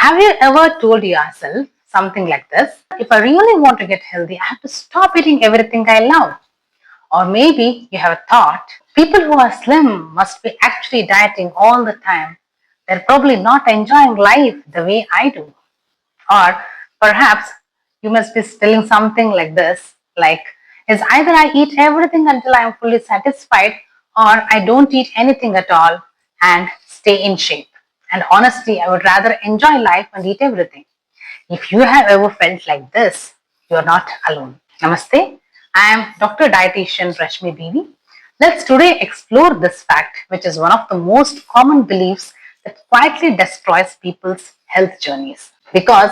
Have you ever told yourself something like this? If I really want to get healthy, I have to stop eating everything I love. Or maybe you have thought people who are slim must be actually dieting all the time. They're probably not enjoying life the way I do. Or perhaps you must be telling something like this, like, is either I eat everything until I am fully satisfied, or I don't eat anything at all and stay in shape. And honestly, I would rather enjoy life and eat everything. If you have ever felt like this, you are not alone. Namaste. I am Dr. Dietitian Rashmi Bibi. Let's today explore this fact, which is one of the most common beliefs that quietly destroys people's health journeys. Because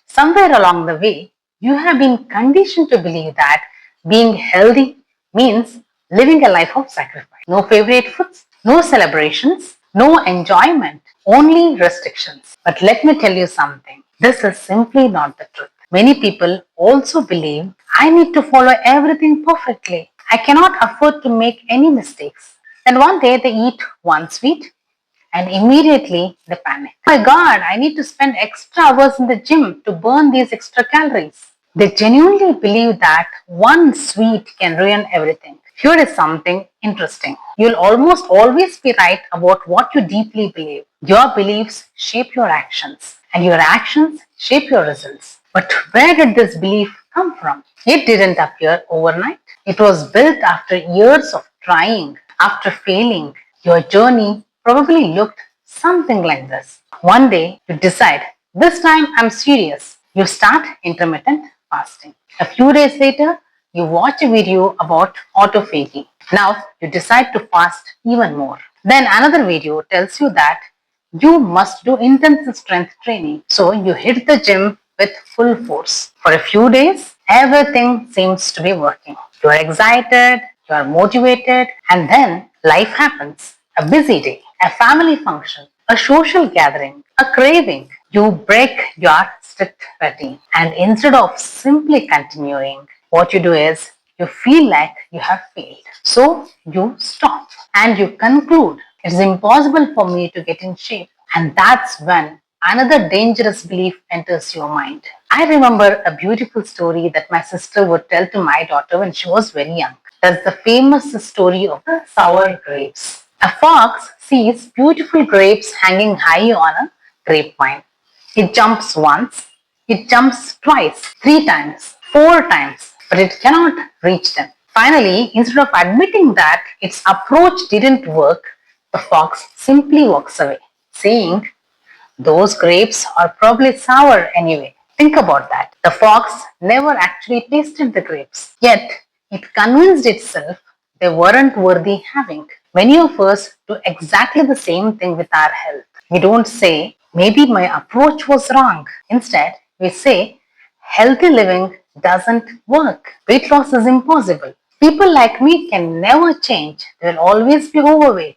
somewhere along the way, you have been conditioned to believe that being healthy means living a life of sacrifice. No favorite foods, no celebrations, no enjoyment, only restrictions. But let me tell you something. This is simply not the truth. Many people also believe I need to follow everything perfectly. I cannot afford to make any mistakes. Then one day they eat one sweet and immediately they panic. Oh my God, I need to spend extra hours in the gym to burn these extra calories. They genuinely believe that one sweet can ruin everything. Here is something interesting. You'll almost always be right about what you deeply believe. Your beliefs shape your actions, and your actions shape your results. But where did this belief come from? It didn't appear overnight. It was built after years of trying, after failing. Your journey probably looked something like this. One day you decide, this time I'm serious. You start intermittent fasting. A few days later, you watch a video about autophagy. Now you decide to fast even more. Then another video tells you that you must do intensive strength training. So you hit the gym with full force. For a few days, everything seems to be working. You are excited, you are motivated, and then life happens. A busy day, a family function, a social gathering, a craving. You break your strict routine. And instead of simply continuing, what you do is you feel like you have failed. So you stop and you conclude it is impossible for me to get in shape. And that's when another dangerous belief enters your mind. I remember a beautiful story that my sister would tell to my daughter when she was very young. That's the famous story of the sour grapes. A fox sees beautiful grapes hanging high on a grapevine. It jumps once, it jumps twice, 3 times, 4 times, but it cannot reach them. Finally, instead of admitting that its approach didn't work, the fox simply walks away, saying, those grapes are probably sour anyway. Think about that. The fox never actually tasted the grapes, yet it convinced itself they weren't worthy having. Many of us do exactly the same thing with our health. We don't say, maybe my approach was wrong. Instead, we say, healthy living doesn't work. Weight loss is impossible. People like me can never change. They will always be overweight.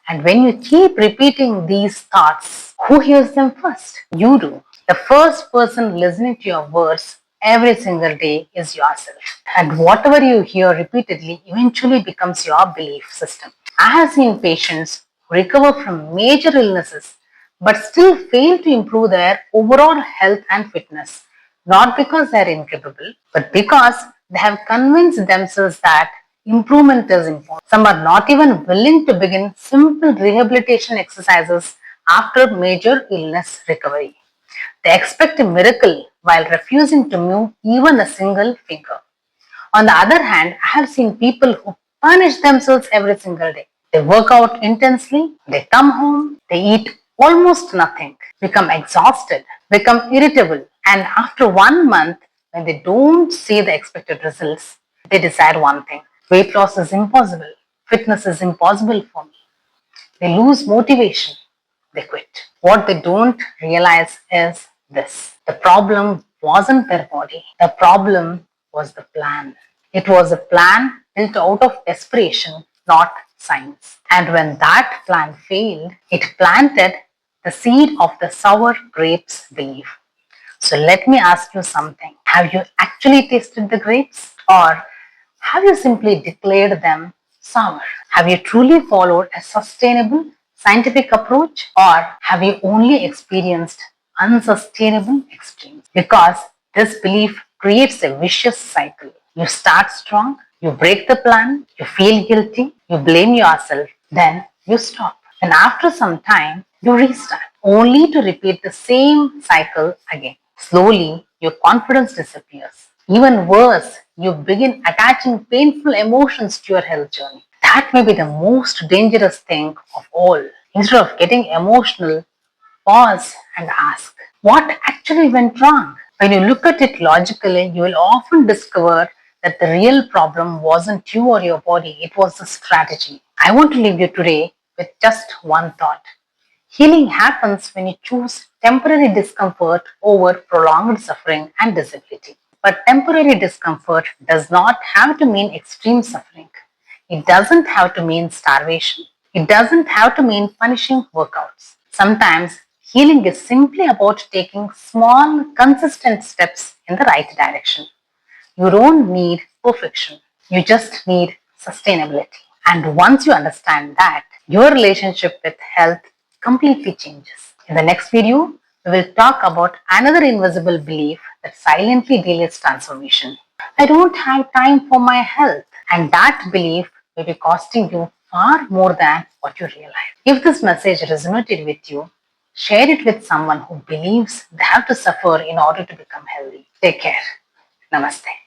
And when you keep repeating these thoughts, who hears them first? You do. The first person listening to your words every single day is yourself. And whatever you hear repeatedly eventually becomes your belief system. I have seen patients recover from major illnesses but still fail to improve their overall health and fitness. Not because they are incapable, but because they have convinced themselves that improvement is important. Some are not even willing to begin simple rehabilitation exercises after major illness recovery. They expect a miracle while refusing to move even a single finger. On the other hand, I have seen people who punish themselves every single day. They work out intensely, they come home, they eat almost nothing, become exhausted, become irritable, and after 1 month, when they don't see the expected results, they decide one thing: weight loss is impossible, fitness is impossible for me. They lose motivation, they quit. What they don't realize is this: the problem wasn't their body, the problem was the plan. It was a plan built out of desperation, not science. And when that plan failed, it planted the seed of the sour grapes belief. So let me ask you something. Have you actually tasted the grapes? Or have you simply declared them sour? Have you truly followed a sustainable scientific approach? Or have you only experienced unsustainable extremes. Because this belief creates a vicious cycle. You start strong, you break the plan, you feel guilty, you blame yourself, then you stop. And after some time, you restart, only to repeat the same cycle again. Slowly, your confidence disappears. Even worse, you begin attaching painful emotions to your health journey. That may be the most dangerous thing of all. Instead of getting emotional, pause and ask, what actually went wrong? When you look at it logically, you will often discover that the real problem wasn't you or your body, it was the strategy. I want to leave you today with just one thought. Healing happens when you choose temporary discomfort over prolonged suffering and disability. But temporary discomfort does not have to mean extreme suffering. It doesn't have to mean starvation. It doesn't have to mean punishing workouts. Sometimes healing is simply about taking small, consistent steps in the right direction. You don't need perfection. You just need sustainability. And once you understand that, your relationship with health completely changes. In the next video, we will talk about another invisible belief that silently delays transformation. I don't have time for my health. And that belief may be costing you far more than what you realize. If this message resonated with you, share it with someone who believes they have to suffer in order to become healthy. Take care. Namaste.